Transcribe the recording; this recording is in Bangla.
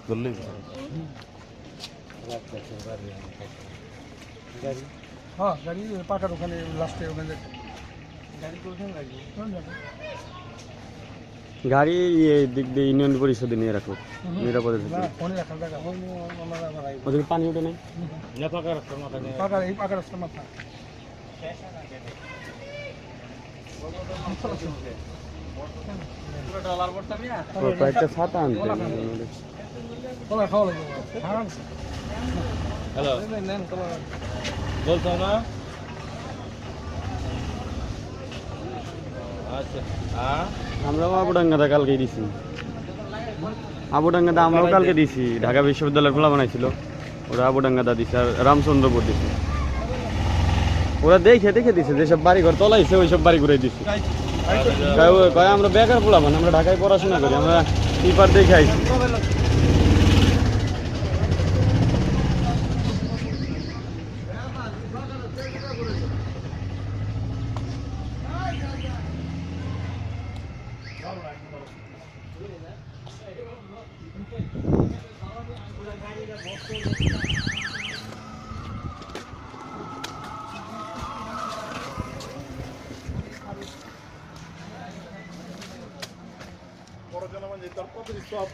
ধরলেই হ্যাঁ গাড়ি পাকার ওখানে লাস্টে ওখানে গাড়ি কোথায় লাগবে গাড়ি দিক দিয়ে ইউনিয়ন পরিষদে নিয়ে রাখো নিরাপদে ফোনে রাখার জায়গা ওদের পানি ওঠে নাই পাকার এই পাকার রাস্তা মাথা কয়েকটা ছাতা আনতে খাওয়া লাগবে হ্যালো বলছো না আচ্ছা আমরাও আবুডাঙ্গাটা কালকে দিছি আবুডাঙ্গাটা আমরাও কালকে দিছি ঢাকা বিশ্ববিদ্যালয়ের খোলা বানাইছিল ওরা আবুডাঙ্গাটা দিছে আর রামচন্দ্রপুর দিছে ওরা দেখে দেখে দিছে যেসব বাড়িঘর তলাইছে ওইসব বাড়ি ঘুরে দিছে কয় আমরা বেকার পোলাবান আমরা ঢাকায় পড়াশোনা করি আমরা পেপার দেখে আইছি বড় জনগণ যে তোর কত সব